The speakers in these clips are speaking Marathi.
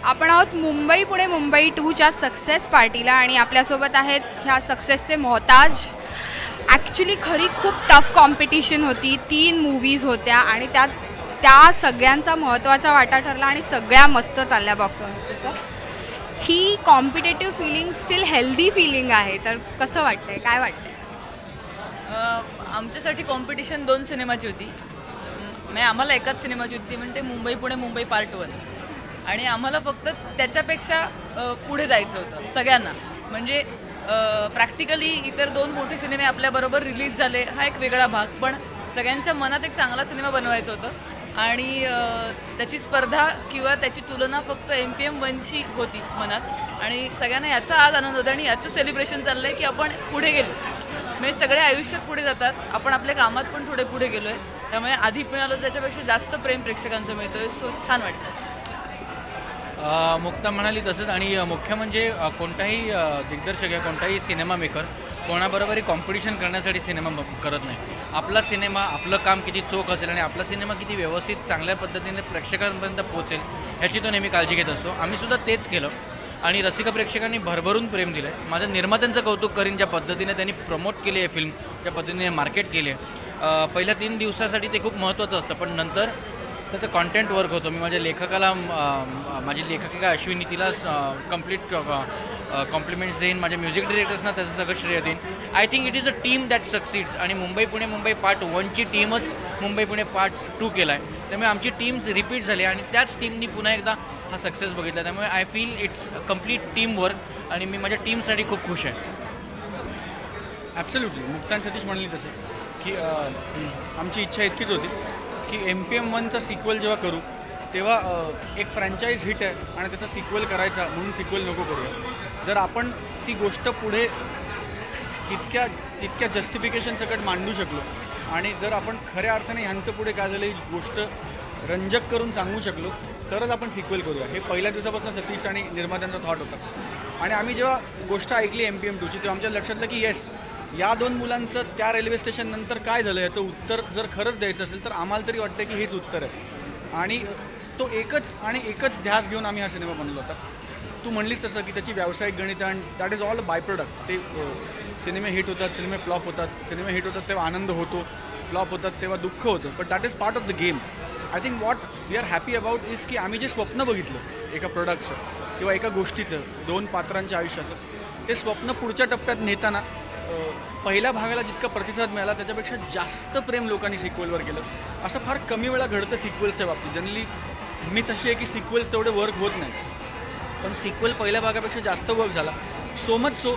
आपण आहोत मुंबई पुणे मुंबई 2च्या सक्सेस पार्टीला आणि आपल्यासोबत आहेत ह्या सक्सेसचे मोहताज. ॲक्च्युली खरी खूप टफ कॉम्पिटिशन होती. 3 मूव्हीज होत्या आणि त्या सगळ्यांचा महत्त्वाचा वाटा ठरला आणि सगळ्या मस्त चालल्या बॉक्स ऑफिसचं. ही competitive feeling still healthy feeling आहे. तर कसं वाटतंय, काय वाटतंय? आमच्यासाठी कॉम्पिटिशन 2 सिनेमाची होती. म्हणजे आम्हाला एकाच सिनेमाची होती, ती म्हणजे मुंबई पुणे मुंबई पार्ट 1. आणि आम्हाला फक्त त्याच्यापेक्षा पुढे जायचं होतं सगळ्यांना. म्हणजे प्रॅक्टिकली इतर 2 मोठे सिनेमे आपल्याबरोबर रिलीज झाले, हा एक वेगळा भाग. पण सगळ्यांच्या मनात एक चांगला सिनेमा बनवायचं होतं आणि त्याची स्पर्धा किंवा त्याची तुलना फक्त MPM 1शी होती मनात. आणि सगळ्यांना याचा आज आनंद होता आणि याचं सेलिब्रेशन चाललं आहे की आपण पुढे गेलो. म्हणजे सगळे आयुष्यात पुढे जातात, आपण आपल्या कामात पण थोडे पुढे गेलो आहे. त्यामुळे आधी मिळालं त्याच्यापेक्षा जास्त प्रेम प्रेक्षकांचं मिळतो आहे. सो छान वाटतं. मुक्ता म्हणाली तसंच. आणि मुख्य म्हणजे कोणताही दिग्दर्शक या कोणताही सिनेमा मेकर कोणाबरोबरही कॉम्पिटिशन करण्यासाठी सिनेमा करत नाही. आपला सिनेमा, आपलं काम किती चोख असेल आणि आपला सिनेमा किती व्यवस्थित चांगल्या पद्धतीने प्रेक्षकांपर्यंत पोहोचेल ह्याची तो नेहमी काळजी घेत असतो. आम्हीसुद्धा तेच केलं आणि रसिक प्रेक्षकांनी भरभरून प्रेम दिलं आहे. माझ्या निर्मात्यांचं कौतुक करीन ज्या पद्धतीने त्यांनी प्रमोट केली आहे फिल्म, ज्या पद्धतीने मार्केट केली आहे. पहिल्या 3 दिवसासाठी ते खूप महत्त्वाचं असतं, पण नंतर त्याचं कॉन्टेंट वर्क होतं. मी माझ्या लेखकाला, माझी लेखिका अश्विनी, तिला कंप्लीट कॉम्प्लिमेंट्स देईन. माझ्या म्युझिक डिरेक्टर्सना त्याचं सगळं श्रेय देईन. I think it is a team that succeeds. आणि मुंबई पुणे मुंबई पार्ट 1ची टीमच मुंबई पुणे पार्ट 2 केला आहे. त्यामुळे आमची टीम्स रिपीट झाली आणि त्याच टीमनी पुन्हा एकदा हा सक्सेस बघितला. त्यामुळे I feel it's complete team work आणि मी माझ्या टीमसाठी खूप खुश आहे. ॲब्सल्युटली. मुक्तान सतीश म्हणली तसं की आमची इच्छा इतकीच होती की MPM 1चा सिक्वल जेव्हा करू तेव्हा एक फ्रँचाईज हिट आहे आणि त्याचा सिक्वल करायचा म्हणून सिक्वल नको करूया. जर आपण ती गोष्ट पुढे तितक्या जस्टिफिकेशन सकट मांडू शकलो आणि जर आपण खऱ्या अर्थाने ह्यांचं पुढे काय झालं ही गोष्ट रंजक करून सांगू शकलो तरच आपण सिक्वल करूया. हे पहिल्या दिवसापासून सतीश आणि निर्मात्यांचा थॉट होता. आणि आम्ही जेव्हा गोष्ट ऐकली MPM 2ची तेव्हा आमच्या लक्षातलं की येस, या 2 मुलांचं त्या रेल्वे स्टेशननंतर काय झालं याचं उत्तर जर खरंच द्यायचं असेल तर आम्हाला तरी वाटतं की हेच उत्तर आहे. आणि तो एकच ध्यास घेऊन आम्ही हा सिनेमा बनवला होता. तू म्हणलीस तसं की त्याची व्यावसायिक गणितं आणि that is all by product. ते सिनेमे हिट होतात, सिनेमे फ्लॉप होतात. सिनेमे हिट होतात तेव्हा आनंद होतो, फ्लॉप होतात तेव्हा दुःख होतं. But that is part of the game. I think what we are happy about is की आम्ही जे स्वप्न बघितलं एका प्रोडक्टचं किंवा एका गोष्टीचं 2 पात्रांच्या आयुष्यात, ते स्वप्न पुढच्या टप्प्यात नेताना पहिल्या भागाला जितका प्रतिसाद मिळाला त्याच्यापेक्षा जास्त प्रेम लोकांनी सिक्वलवर केलं. असं फार कमी वेळा घडतं सिक्वल्सच्या बाबतीत. जनरली मी तशी आहे की सिक्वल्स तेवढे वर्क होत नाही, पण सिक्वल पहिल्या भागापेक्षा जास्त वर्क झाला. सो मच सो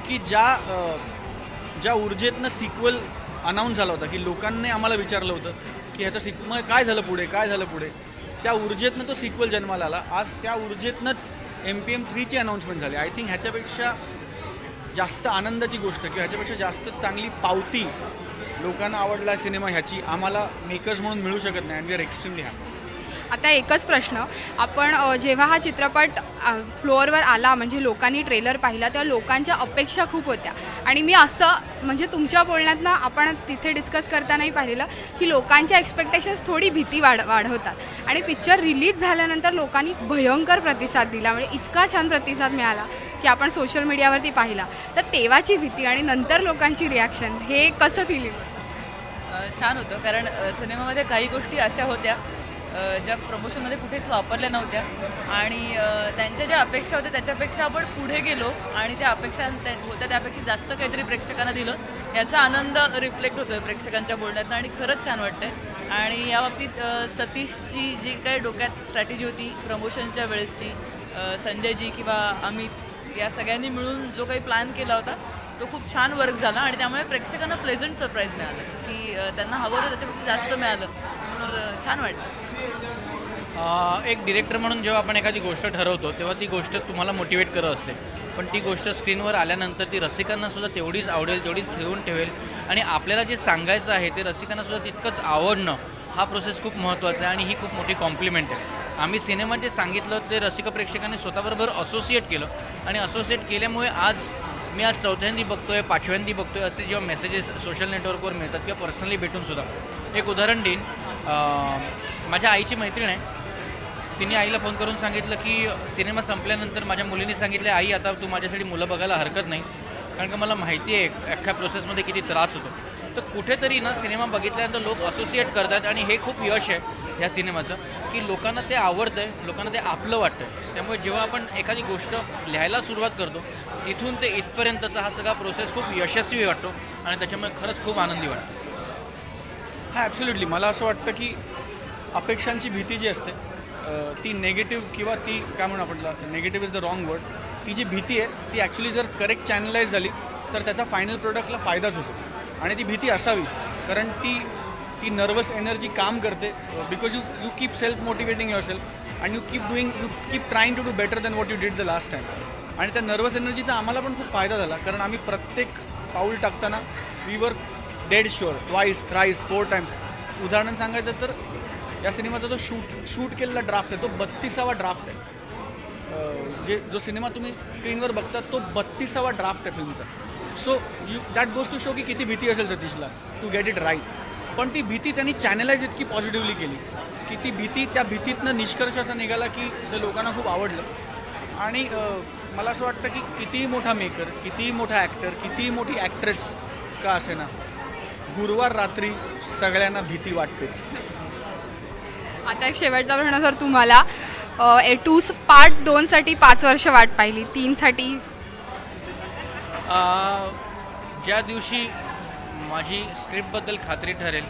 की ज्या ऊर्जेतनं सिक्वल अनाऊन्स झाला होता की लोकांनी आम्हाला विचारलं होतं की ह्याचं मग काय झालं पुढे, त्या ऊर्जेतनं तो सिक्वल जन्माला आला. आज त्या ऊर्जेतनंच MPM 3ची अनाऊन्समेंट झाली. आय थिंक ह्याच्यापेक्षा जास्त आनंदाची गोष्ट किंवा ह्याच्यापेक्षा जास्त चांगली पावती लोकांना आवडला सिनेमा ह्याची आम्हाला मेकर्स म्हणून मिळू शकत नाही. And we are extremely happy. आता एकच प्रश्न, आपण जेव्हा हा चित्रपट फ्लोअरवर आला म्हणजे लोकांनी ट्रेलर पाहिला तेव्हा लोकांच्या अपेक्षा खूप होत्या आणि मी असं म्हणजे तुमच्या बोलण्यातनं आपण तिथे डिस्कस करतानाही पाहिलेलं की लोकांच्या एक्सपेक्टेशन्स थोडी भीती वाढवतात आणि पिक्चर रिलीज झाल्यानंतर लोकांनी भयंकर प्रतिसाद दिला. म्हणजे इतका छान प्रतिसाद मिळाला की आपण सोशल मीडियावरती पाहिला. तर तेव्हाची भीती आणि नंतर लोकांची रिॲक्शन, हे कसं फिलिंग? छान होतं. कारण सिनेमामध्ये काही गोष्टी अशा होत्या ज्या प्रमोशनमध्ये कुठेच वापरल्या नव्हत्या आणि त्यांच्या ज्या अपेक्षा होत्या त्याच्यापेक्षा आपण पुढे गेलो आणि त्या अपेक्षा होत्या त्यापेक्षा जास्त काहीतरी प्रेक्षकांना दिलं. याचा आनंद रिफ्लेक्ट होतो आहे प्रेक्षकांच्या बोलण्यातनं आणि खरंच छान वाटतं आहे. आणि या बाबतीत सतीशची जी काही डोक्यात स्ट्रॅटेजी होती प्रमोशनच्या वेळेसची, संजयजी किंवा अमित या सगळ्यांनी मिळून जो काही प्लॅन केला होता तो खूप छान वर्क झाला आणि त्यामुळे प्रेक्षकांना प्लेझंट सरप्राईज मिळालं की त्यांना हवं होतं त्याच्यापेक्षा जास्त मिळालं. तर छान वाटतं. एक डिरेक्टर म्हणून जेव्हा आपण एखादी गोष्ट ठरवतो तेव्हा ती गोष्ट तुम्हाला मोटिवेट करत असते, पण ती गोष्ट स्क्रीनवर आल्यानंतर ती रसिकांनासुद्धा तेवढीच आवडेल, तेवढीच खेळून ठेवेल आणि आपल्याला जे सांगायचं आहे ते रसिकांनासुद्धा तितकंच आवडणं हा प्रोसेस खूप महत्त्वाचा आहे आणि ही खूप मोठी कॉम्प्लिमेंट आहे. आम्ही सिनेमात जे सांगितलं ते रसिक प्रेक्षकांनी स्वतःबरोबर असोसिएट केलं आणि असोसिएट केल्यामुळे आज मी आज 4थ्यांदी बघतोय, 5व्यांदी बघतोय असे जेव्हा मेसेजेस सोशल नेटवर्कवर मिळतात किंवा पर्सनली भेटूनसुद्धा. एक उदाहरण देईन. माझ्या आईची मैत्रीण आहे, तिने आईला फोन करून सांगितलं की सिनेमा संपल्यानंतर माझ्या मुलीने सांगितले, आई आता तू माझ्यासाठी मुलं बघायला हरकत नाही, कारण का मला माहिती आहे अख्ख्या प्रोसेसमध्ये किती त्रास होतो. तर कुठेतरी ना सिनेमा बघितल्यानंतर लोक असोसिएट करतात आणि हे खूप यश आहे ह्या सिनेमाचं, की लोकांना ते आवडतं आहे, लोकांना ते आपलं वाटतं आहे. त्यामुळे जेव्हा आपण एखादी गोष्ट लिहायला सुरुवात करतो तिथून ते इथपर्यंतचा हा सगळा प्रोसेस खूप यशस्वी वाटतो आणि त्याच्यामुळे खरंच खूप आनंदी वाटतो. हां ॲब्सोल्युटली. मला असं वाटतं की अपेक्षांची भीती जी असते ती नेगेटिव्ह किंवा ती काय म्हणू आपण, negative is the wrong word. ती जी भीती आहे ती ॲक्च्युली जर करेक्ट चॅनलाइज झाली तर त्याचा फायनल प्रोडक्टला फायदाच होतो. आणि ती भीती असावी, कारण ती नर्वस एनर्जी काम करते, because you keep self motivating your self and you keep trying to do better than what you did the last time. आणि त्या नर्वस एनर्जीचा आम्हाला पण खूप फायदा झाला, कारण आम्ही प्रत्येक पाऊल टाकताना we were dead sure, twice, thrice, 4 times. उदाहरण सांगायचं तर या सिनेमाचा जो शूट केलेला ड्राफ्ट आहे तो 32वा ड्राफ्ट आहे. जो सिनेमा तुम्ही स्क्रीनवर बघता तो 32वा ड्राफ्ट आहे फिल्मचा. So that goes to show की किती भीती असेल सतीशला टू गेट इट राईट. पण ती भीती त्यांनी चॅनलाइज इतकी पॉझिटिव्हली केली की ती भीती, त्या भीतीतनं निष्कर्ष असा निघाला की ते लोकांना खूप आवडलं. आणि मला असं वाटतं की कितीही मोठा मेकर, कितीही मोठा ॲक्टर, कितीही मोठी ॲक्ट्रेस का असे ना, गुरुवार रात्री सगळ्यांना भीती वाटतेच. आता एक शेवटचा प्रश्न सर तुम्हाला, A2 पार्ट 2साठी 5 वर्ष वाट पाहिली, 3साठी ज्या दिवशी माझी स्क्रिप्टबद्दल खात्री ठरेल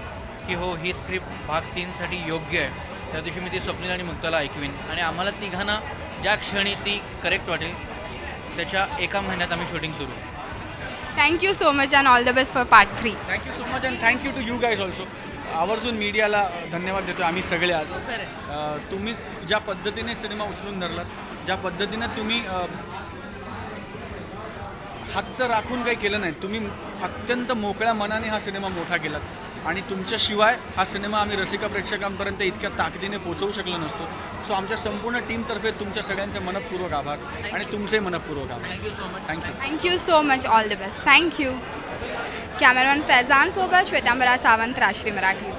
की हो ही स्क्रिप्ट भाग 3साठी योग्य आहे, त्या दिवशी मी ती स्वप्नील आणि मुक्ताला ऐकवीन. आणि आम्हाला तिघांना ज्या क्षणी ती करेक्ट वाटेल त्याच्या 1 महिन्यात आम्ही शूटिंग सुरू. Thank you so much and all the best for part 3. Thank you so much and thank you to you guys also. आवर्जून मीडियाला धन्यवाद देतो आम्ही सगळे आज. तुम्ही ज्या पद्धतीने सिनेमा उचलून धरलात, ज्या पद्धतीनं तुम्ही हातचं राखून काही केलं नाही, तुम्ही अत्यंत मोकळ्या मनाने हा सिनेमा मोठा केलात. आणि तुमच्याशिवाय हा सिनेमा आम्ही रसिका प्रेक्षकांपर्यंत इतक्या ताकदीने पोहोचवू शकलो नसतो. सो आमच्या संपूर्ण टीमतर्फे तुमच्या सगळ्यांचे मनपूर्वक आभार आणि तुमचे मनपूर्वक आभार. Thank you so much. Thank you so much, all the best. Thank you. Cameraman Faizan सोबत श्वेतांबरा सावंत, राष्ट्रीय मराठी.